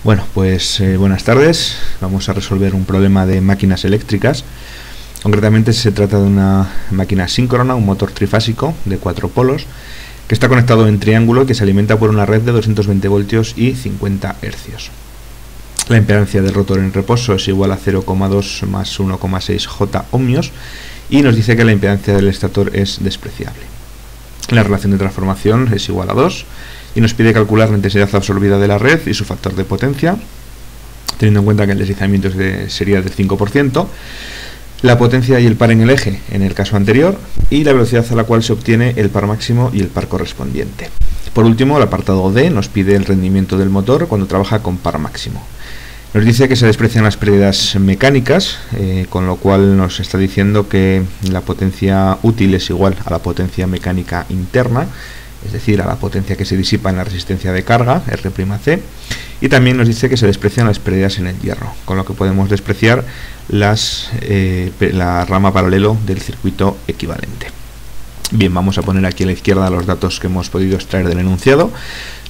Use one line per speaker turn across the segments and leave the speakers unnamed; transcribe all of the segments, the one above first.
Bueno, pues buenas tardes. Vamos a resolver un problema de máquinas eléctricas. Concretamente se trata de una máquina síncrona, un motor trifásico de 4 polos, que está conectado en triángulo y que se alimenta por una red de 220 voltios y 50 hercios. La impedancia del rotor en reposo es igual a 0,2 más 1,6 J ohmios y nos dice que la impedancia del estator es despreciable. La relación de transformación es igual a 2 y nos pide calcular la intensidad absorbida de la red y su factor de potencia, teniendo en cuenta que el deslizamiento sería del 5%, la potencia y el par en el eje en el caso anterior y la velocidad a la cual se obtiene el par máximo y el par correspondiente. Por último, el apartado D nos pide el rendimiento del motor cuando trabaja con par máximo. Nos dice que se desprecian las pérdidas mecánicas, con lo cual nos está diciendo que la potencia útil es igual a la potencia mecánica interna, es decir, a la potencia que se disipa en la resistencia de carga, R'C, y también nos dice que se desprecian las pérdidas en el hierro, con lo que podemos despreciar la rama paralelo del circuito equivalente. Bien, vamos a poner aquí a la izquierda los datos que hemos podido extraer del enunciado.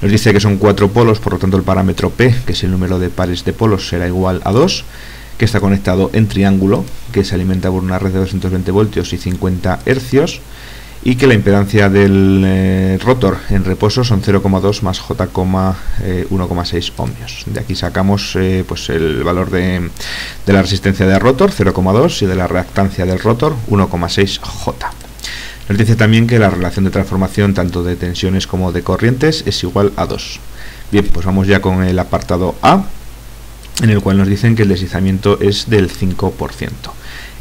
Nos dice que son 4 polos, por lo tanto el parámetro P, que es el número de pares de polos, será igual a 2, que está conectado en triángulo, que se alimenta por una red de 220 voltios y 50 hercios, y que la impedancia del rotor en reposo son 0,2 más J, 1,6 ohmios. De aquí sacamos pues el valor de la resistencia del rotor, 0,2, y de la reactancia del rotor, 1,6 J. Nos dice también que la relación de transformación tanto de tensiones como de corrientes es igual a 2. Bien, pues vamos ya con el apartado A, en el cual nos dicen que el deslizamiento es del 5%.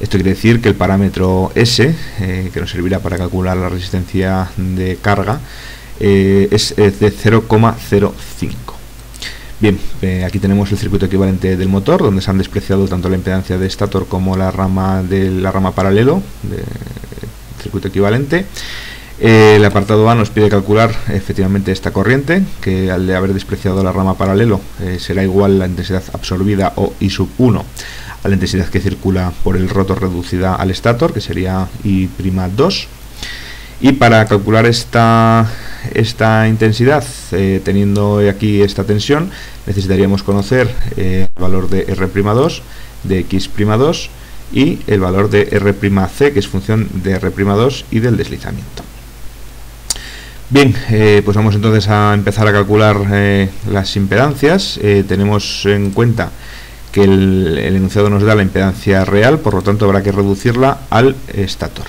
Esto quiere decir que el parámetro S, que nos servirá para calcular la resistencia de carga, es de 0,05. Bien, aquí tenemos el circuito equivalente del motor, donde se han despreciado tanto la impedancia de estator como la rama paralelo del circuito equivalente. El apartado A nos pide calcular efectivamente esta corriente, que al de haber despreciado la rama paralelo será igual la intensidad absorbida o I sub 1 a la intensidad que circula por el rotor reducida al estator, que sería I'2. Y para calcular esta intensidad, teniendo aquí esta tensión, necesitaríamos conocer el valor de R'2, de X'2 y el valor de R'C, que es función de R'2 y del deslizamiento. Bien, pues vamos entonces a empezar a calcular las impedancias. Tenemos en cuenta que el enunciado nos da la impedancia real, por lo tanto habrá que reducirla al estator.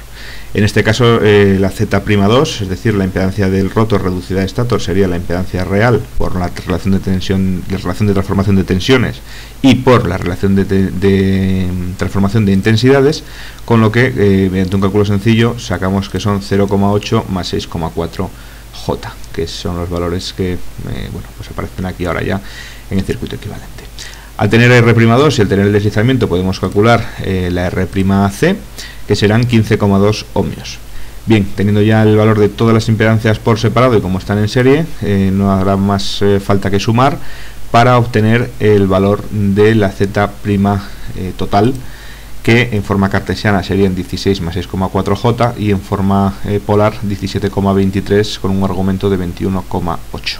En este caso la Z'2, es decir, la impedancia del rotor reducida a estator, sería la impedancia real por la relación de transformación de tensiones y por la relación de transformación de intensidades, con lo que mediante un cálculo sencillo sacamos que son 0,8 más 6,4 J, que son los valores que bueno, pues aparecen aquí ahora ya en el circuito equivalente. Al tener R'2 y al tener el deslizamiento podemos calcular la R'C, que serán 15,2 ohmios. Bien, teniendo ya el valor de todas las impedancias por separado y como están en serie, no habrá más falta que sumar para obtener el valor de la Z' total, que en forma cartesiana serían 16 más 6,4 J y en forma polar 17,23 con un argumento de 21,8.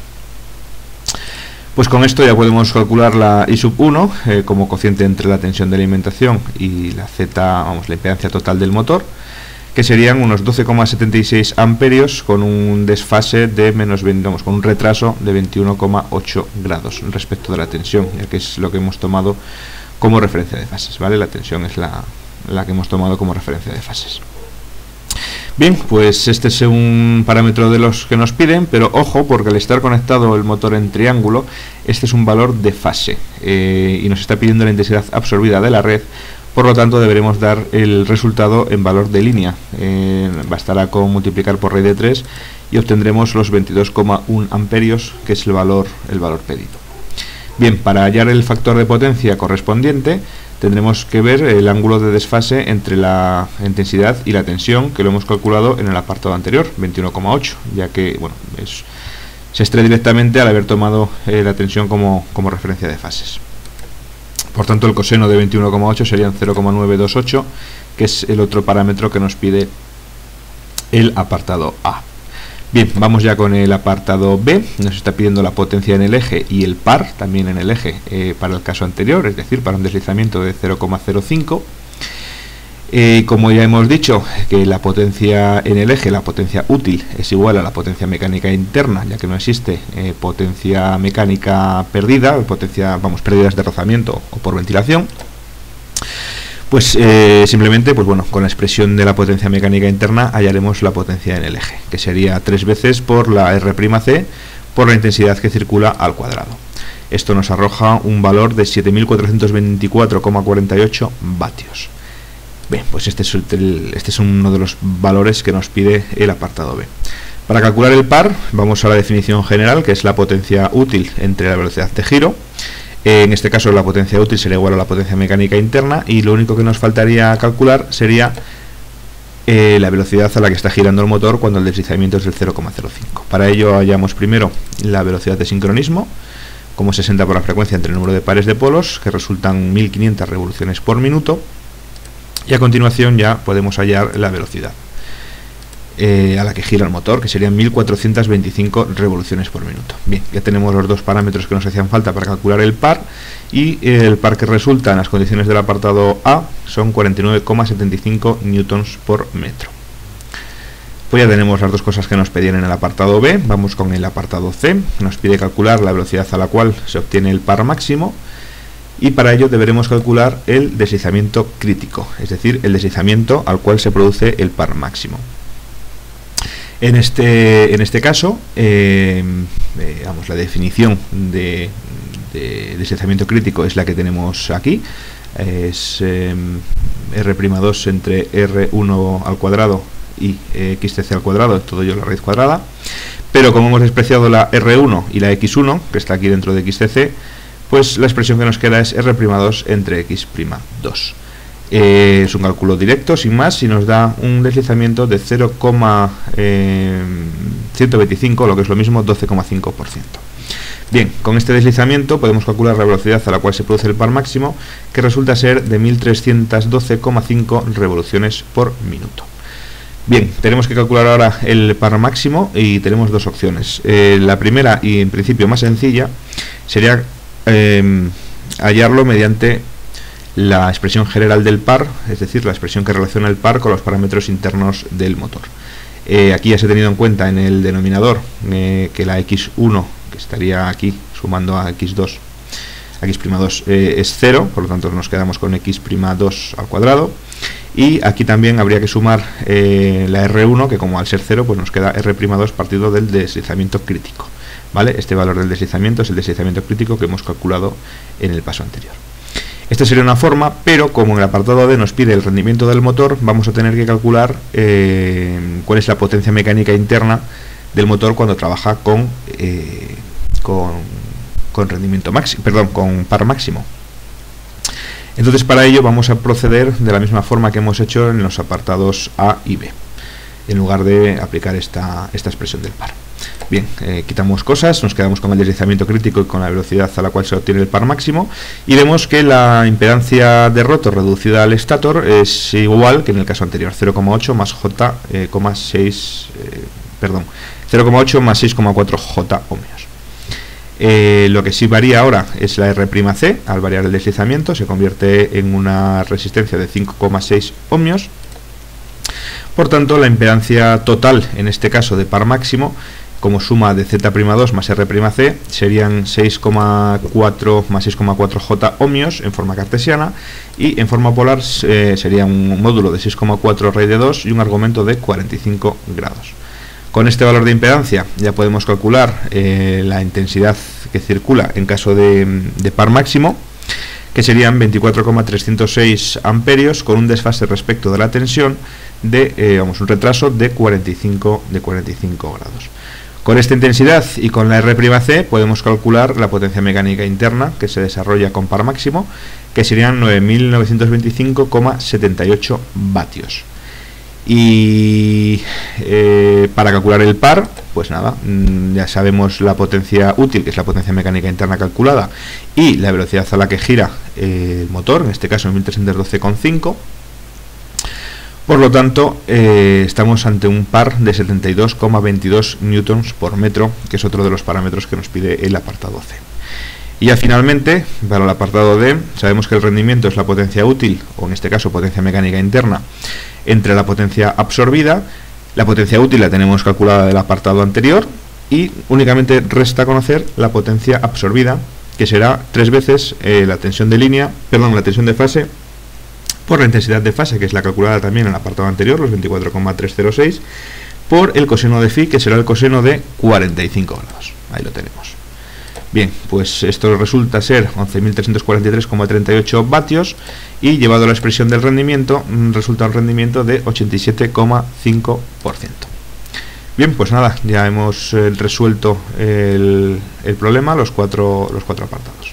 Pues con esto ya podemos calcular la I sub 1 como cociente entre la tensión de alimentación y la la impedancia total del motor, que serían unos 12,76 amperios con un desfase de con un retraso de 21,8 grados respecto de la tensión, ya que es lo que hemos tomado como referencia de fases, ¿vale? La tensión es la que hemos tomado como referencia de fases. Bien, pues este es un parámetro de los que nos piden, pero ojo, porque al estar conectado el motor en triángulo, este es un valor de fase y nos está pidiendo la intensidad absorbida de la red, por lo tanto deberemos dar el resultado en valor de línea. Bastará con multiplicar por raíz de 3 y obtendremos los 22,1 amperios, que es el valor pedido. Bien, para hallar el factor de potencia correspondiente, tendremos que ver el ángulo de desfase entre la intensidad y la tensión, que lo hemos calculado en el apartado anterior, 21,8, ya que bueno, se extrae directamente al haber tomado la tensión como referencia de fases. Por tanto, el coseno de 21,8 serían 0,928, que es el otro parámetro que nos pide el apartado A. Bien, vamos ya con el apartado B. Nos está pidiendo la potencia en el eje y el par también en el eje para el caso anterior, es decir, para un deslizamiento de 0,05. Como ya hemos dicho, que la potencia en el eje, la potencia útil, es igual a la potencia mecánica interna, ya que no existe potencia mecánica perdida, pérdidas de rozamiento o por ventilación. Pues simplemente, pues bueno, con la expresión de la potencia mecánica interna hallaremos la potencia en el eje, que sería 3 veces por la R'C por la intensidad que circula al cuadrado. Esto nos arroja un valor de 7.424,48 vatios. Bien, pues este es uno de los valores que nos pide el apartado B. Para calcular el par, vamos a la definición general, que es la potencia útil entre la velocidad de giro. En este caso la potencia útil sería igual a la potencia mecánica interna, y lo único que nos faltaría calcular sería la velocidad a la que está girando el motor cuando el deslizamiento es del 0,05. Para ello hallamos primero la velocidad de sincronismo, como 60 por la frecuencia entre el número de pares de polos, que resultan 1500 revoluciones por minuto, y a continuación ya podemos hallar la velocidad a la que gira el motor, que serían 1425 revoluciones por minuto. Bien, ya tenemos los dos parámetros que nos hacían falta para calcular el par, y el par que resulta en las condiciones del apartado A son 49,75 newtons por metro. Pues ya tenemos las dos cosas que nos pedían en el apartado B. Vamos con el apartado C. Nos pide calcular la velocidad a la cual se obtiene el par máximo, y para ello deberemos calcular el deslizamiento crítico, es decir, el deslizamiento al cual se produce el par máximo. En este caso, la definición de deslizamiento crítico es la que tenemos aquí. Es R'2 entre R1 al cuadrado y XTC al cuadrado, todo ello a la raíz cuadrada. Pero como hemos despreciado la R1 y la X1, que está aquí dentro de XTC, pues la expresión que nos queda es R'2 entre X'2. Es un cálculo directo, sin más, y nos da un deslizamiento de 0,125, lo que es lo mismo, 12,5%. Bien, con este deslizamiento podemos calcular la velocidad a la cual se produce el par máximo, que resulta ser de 1312,5 revoluciones por minuto. Bien, tenemos que calcular ahora el par máximo y tenemos dos opciones. La primera, y en principio más sencilla, sería hallarlo mediante la expresión general del par, es decir, la expresión que relaciona el par con los parámetros internos del motor. Aquí ya se ha tenido en cuenta en el denominador que la X1, que estaría aquí sumando a X2, X'2 es 0, por lo tanto nos quedamos con X'2 al cuadrado, y aquí también habría que sumar la R1, que como al ser 0 pues nos queda R'2 partido del deslizamiento crítico, ¿vale? Este valor del deslizamiento es el deslizamiento crítico que hemos calculado en el paso anterior. Esta sería una forma, pero como en el apartado D nos pide el rendimiento del motor, vamos a tener que calcular cuál es la potencia mecánica interna del motor cuando trabaja con rendimiento máximo, perdón, con par máximo. Entonces, para ello vamos a proceder de la misma forma que hemos hecho en los apartados A y B, en lugar de aplicar esta expresión del par. Bien, quitamos cosas, nos quedamos con el deslizamiento crítico y con la velocidad a la cual se obtiene el par máximo, y vemos que la impedancia de rotor reducida al estator es igual que en el caso anterior, 0,8 más J, 0,8 más 6,4 J ohmios. Lo que sí varía ahora es la R'C. Al variar el deslizamiento se convierte en una resistencia de 5,6 ohmios. Por tanto, la impedancia total, en este caso de par máximo, como suma de Z'2 más R'C, serían 6,4 más 6,4 J ohmios en forma cartesiana, y en forma polar sería un módulo de 6,4 raíz de 2 y un argumento de 45 grados. Con este valor de impedancia ya podemos calcular la intensidad que circula en caso de par máximo, que serían 24,306 amperios, con un desfase respecto de la tensión de un retraso de 45 grados. Con esta intensidad y con la R'C podemos calcular la potencia mecánica interna que se desarrolla con par máximo, que serían 9.925,78 vatios. Y para calcular el par, pues nada, ya sabemos la potencia útil, que es la potencia mecánica interna calculada, y la velocidad a la que gira el motor, en este caso 1312,5. Por lo tanto, estamos ante un par de 72,22 newtons por metro, que es otro de los parámetros que nos pide el apartado C. Y ya finalmente, para el apartado D, sabemos que el rendimiento es la potencia útil, o en este caso potencia mecánica interna, entre la potencia absorbida. La potencia útil la tenemos calculada del apartado anterior y únicamente resta conocer la potencia absorbida, que será 3 veces la tensión de fase por la intensidad de fase, que es la calculada también en el apartado anterior, los 24,306, por el coseno de phi, que será el coseno de 45 grados. Ahí lo tenemos. Bien, pues esto resulta ser 11.343,38 vatios y llevado a la expresión del rendimiento, resulta un rendimiento de 87,5%. Bien, pues nada, ya hemos resuelto el problema, los cuatro apartados.